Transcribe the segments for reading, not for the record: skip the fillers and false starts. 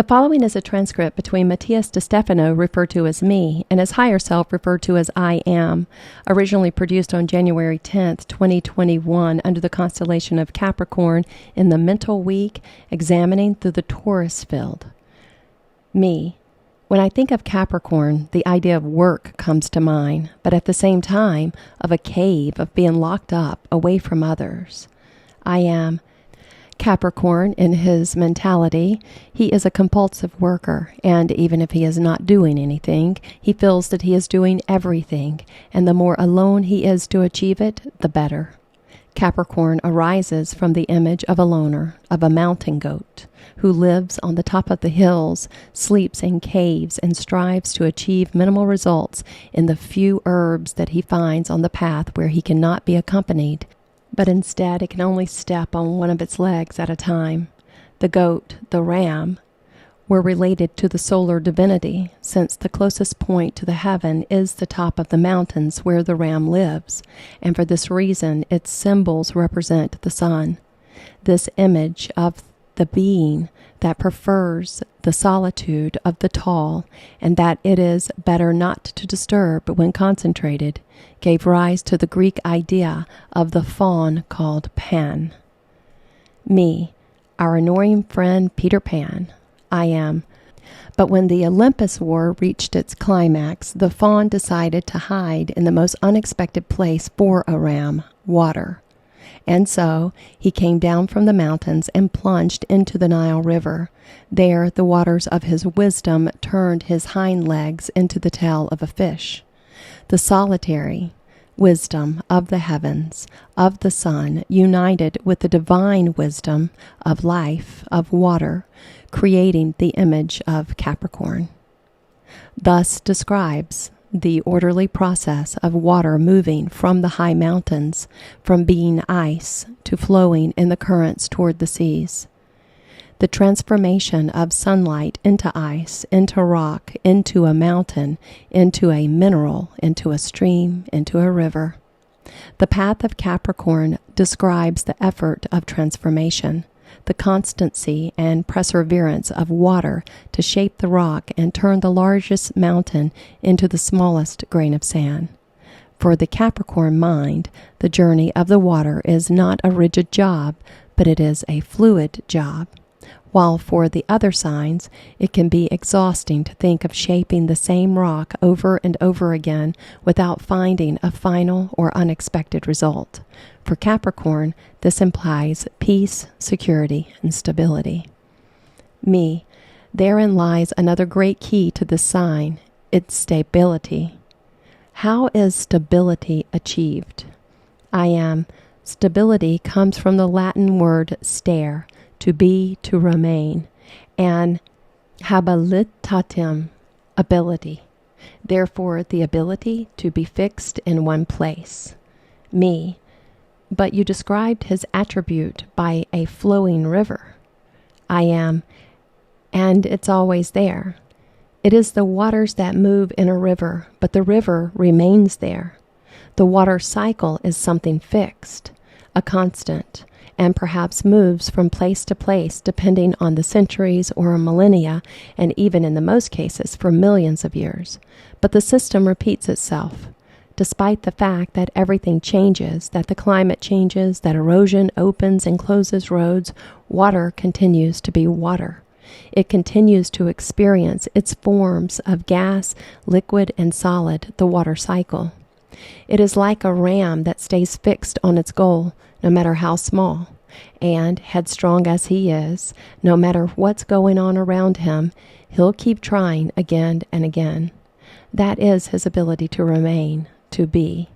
The following is a transcript between Matías De Stefano, referred to as me, and his higher self, referred to as I am, originally produced on January 10th, 2021, under the constellation of Capricorn in the mental week, examining through the Taurus field. Me. When I think of Capricorn, the idea of work comes to mind, but at the same time, of a cave, of being locked up, away from others. I am Capricorn, in his mentality, he is a compulsive worker, and even if he is not doing anything, he feels that he is doing everything, and the more alone he is to achieve it, the better. Capricorn arises from the image of a loner, of a mountain goat, who lives on the top of the hills, sleeps in caves, and strives to achieve minimal results in the few herbs that he finds on the path where he cannot be accompanied, but instead it can only step on one of its legs at a time. The goat, the ram, were related to the solar divinity, since the closest point to the heaven is the top of the mountains where the ram lives, and for this reason its symbols represent the sun. This image of the being that prefers the solitude of the tall, and that it is better not to disturb when concentrated, gave rise to the Greek idea of the faun called Pan. Me, our annoying friend Peter Pan. I am. But when the Olympus War reached its climax, the faun decided to hide in the most unexpected place for a ram, water. And so he came down from the mountains and plunged into the Nile River. There the waters of his wisdom turned his hind legs into the tail of a fish. The solitary wisdom of the heavens, of the sun, united with the divine wisdom of life, of water, creating the image of Capricorn. Thus describes the orderly process of water moving from the high mountains, from being ice to flowing in the currents toward the seas. The transformation of sunlight into ice, into rock, into a mountain, into a mineral, into a stream, into a river. The path of Capricorn describes the effort of transformation, the constancy and perseverance of water to shape the rock and turn the largest mountain into the smallest grain of sand. For the Capricorn mind, the journey of the water is not a rigid job, but it is a fluid job. While for the other signs, it can be exhausting to think of shaping the same rock over and over again without finding a final or unexpected result. For Capricorn, this implies peace, security, and stability. Me, therein lies another great key to this sign, its stability. How is stability achieved? I am. Stability comes from the Latin word stare, to be, to remain, and habilitatem, ability. Therefore, the ability to be fixed in one place. Me. But you described his attribute by a flowing river. I am, and it's always there. It is the waters that move in a river, but the river remains there. The water cycle is something fixed, a constant, and perhaps moves from place to place depending on the centuries or millennia, and even in the most cases for millions of years. But the system repeats itself. Despite the fact that everything changes, that the climate changes, that erosion opens and closes roads, water continues to be water. It continues to experience its forms of gas, liquid, and solid, the water cycle. It is like a ram that stays fixed on its goal, no matter how small, and, headstrong as he is, no matter what's going on around him, he'll keep trying again and again. That is his ability to remain, to be.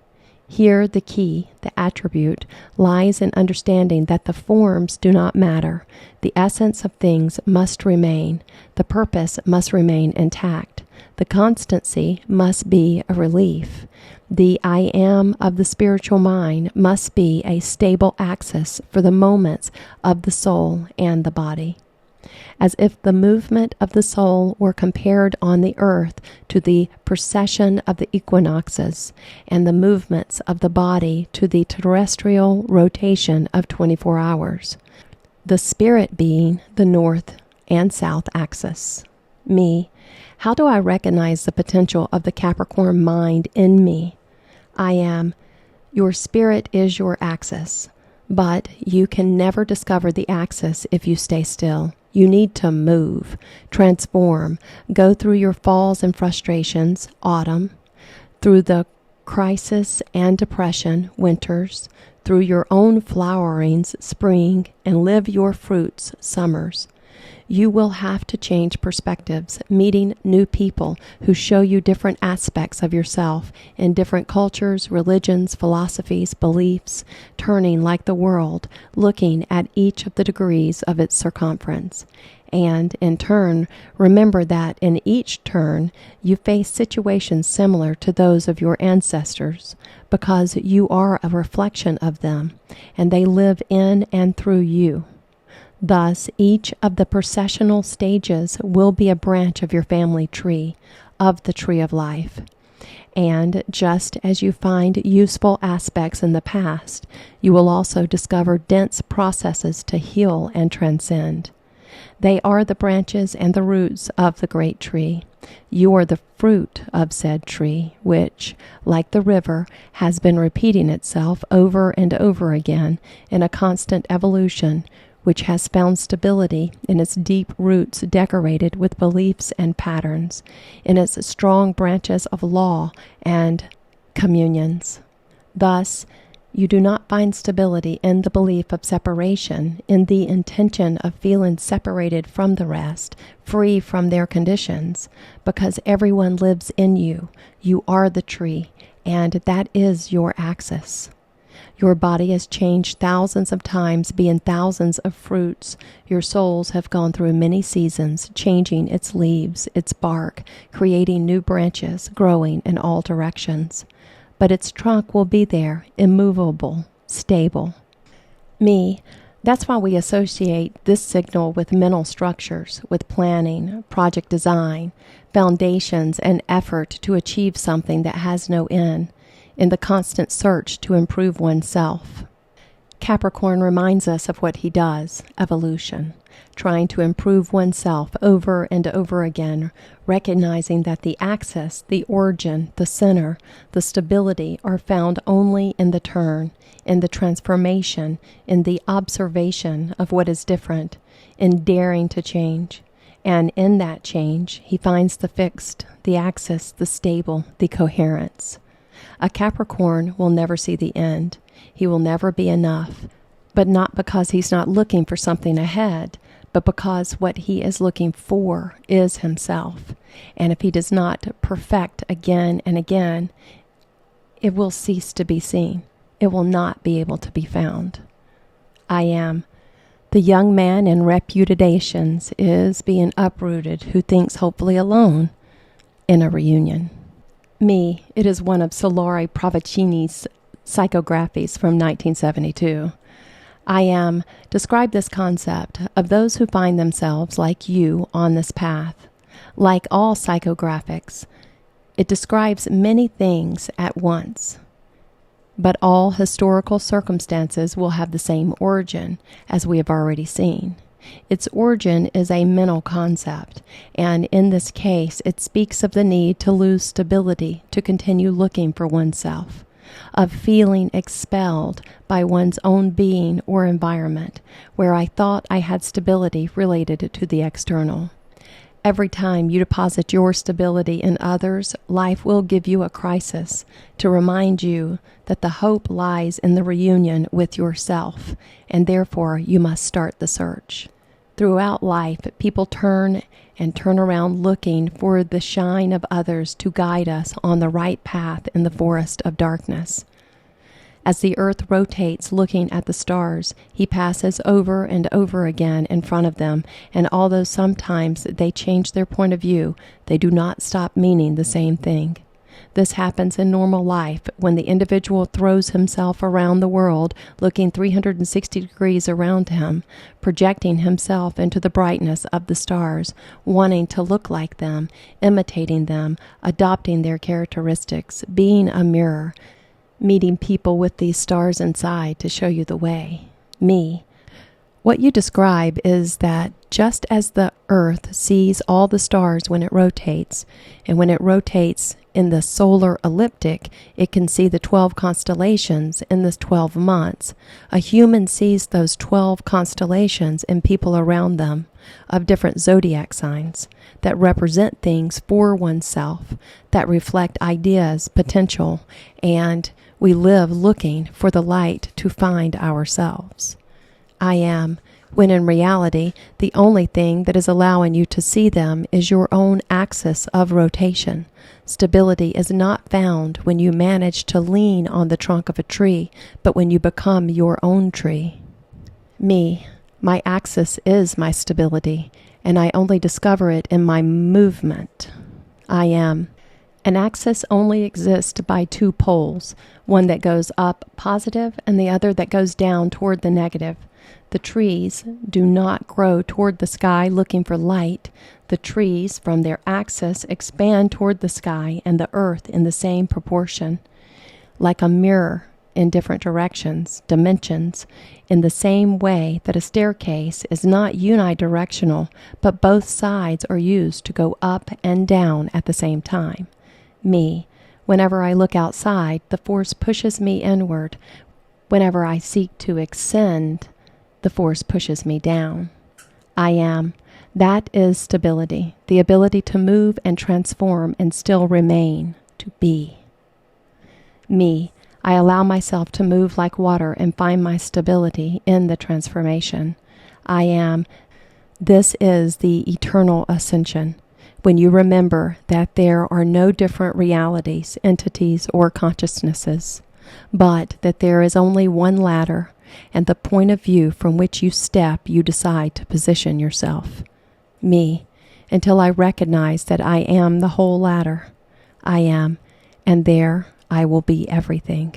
Here the key, the attribute, lies in understanding that the forms do not matter. The essence of things must remain. The purpose must remain intact. The constancy must be a relief. The I am of the spiritual mind must be a stable axis for the moments of the soul and the body. As if the movement of the soul were compared on the earth to the precession of the equinoxes, and the movements of the body to the terrestrial rotation of 24 hours. The spirit being the north and south axis. Me, how do I recognize the potential of the Capricorn mind in me? I am, your spirit is your axis, but you can never discover the axis if you stay still. You need to move, transform, go through your falls and frustrations, autumn, through the crisis and depression, winters, through your own flowerings, spring, and live your fruits, summers. You will have to change perspectives, meeting new people who show you different aspects of yourself in different cultures, religions, philosophies, beliefs, turning like the world, looking at each of the degrees of its circumference. And, in turn, remember that in each turn you face situations similar to those of your ancestors, because you are a reflection of them, and they live in and through you. Thus, each of the processional stages will be a branch of your family tree, of the tree of life. And just as you find useful aspects in the past, you will also discover dense processes to heal and transcend. They are the branches and the roots of the great tree. You are the fruit of said tree, which, like the river, has been repeating itself over and over again in a constant evolution, which has found stability in its deep roots decorated with beliefs and patterns, in its strong branches of law and communions. Thus, you do not find stability in the belief of separation, in the intention of feeling separated from the rest, free from their conditions, because everyone lives in you. You are the tree, and that is your axis. Your body has changed thousands of times, being thousands of fruits. Your souls have gone through many seasons, changing its leaves, its bark, creating new branches, growing in all directions. But its trunk will be there, immovable, stable. Me, that's why we associate this signal with mental structures, with planning, project design, foundations, and effort to achieve something that has no end, in the constant search to improve oneself. Capricorn reminds us of what he does, evolution, trying to improve oneself over and over again, recognizing that the axis, the origin, the center, the stability are found only in the turn, in the transformation, in the observation of what is different, in daring to change. And in that change, he finds the fixed, the axis, the stable, the coherence. A Capricorn will never see the end. He will never be enough, but not because he's not looking for something ahead, but because what he is looking for is himself. And if he does not perfect again and again, it will cease to be seen. It will not be able to be found. I am. The young man in reputations is being uprooted who thinks hopefully alone in a reunion. Me, it is one of Solari Provaccini's psychographies from 1972. I am describe this concept of those who find themselves like you on this path. Like all psychographics, it describes many things at once. But all historical circumstances will have the same origin, as we have already seen. Its origin is a mental concept, and in this case it speaks of the need to lose stability to continue looking for oneself, of feeling expelled by one's own being or environment, where I thought I had stability related to the external. Every time you deposit your stability in others, life will give you a crisis to remind you that the hope lies in the reunion with yourself, and therefore you must start the search. Throughout life, people turn around looking for the shine of others to guide us on the right path in the forest of darkness. As the earth rotates looking at the stars, he passes over and over again in front of them, and although sometimes they change their point of view, they do not stop meaning the same thing. This happens in normal life when the individual throws himself around the world, looking 360 degrees around him, projecting himself into the brightness of the stars, wanting to look like them, imitating them, adopting their characteristics, being a mirror, meeting people with these stars inside to show you the way. Me. What you describe is that just as the Earth sees all the stars when it rotates, and when it rotates in the solar ecliptic, it can see the 12 constellations in the 12 months. A human sees those 12 constellations and people around them of different zodiac signs that represent things for oneself, that reflect ideas, potential, and we live looking for the light to find ourselves. I am, when in reality, the only thing that is allowing you to see them is your own axis of rotation. Stability is not found when you manage to lean on the trunk of a tree, but when you become your own tree. Me, my axis is my stability, and I only discover it in my movement. I am. An axis only exists by two poles, one that goes up positive and the other that goes down toward the negative. The trees do not grow toward the sky looking for light. The trees, from their axis, expand toward the sky and the earth in the same proportion, like a mirror in different directions, dimensions, in the same way that a staircase is not unidirectional, but both sides are used to go up and down at the same time. Me, whenever I look outside, the force pushes me inward. Whenever I seek to extend, the force pushes me down. I am. That is stability, the ability to move and transform and still remain, to be. Me, I allow myself to move like water and find my stability in the transformation. I am. This is the eternal ascension, when you remember that there are no different realities, entities, or consciousnesses, but that there is only one ladder, and the point of view from which you step, you decide to position yourself. Me, until I recognize that I am the whole ladder. I am, and there I will be everything.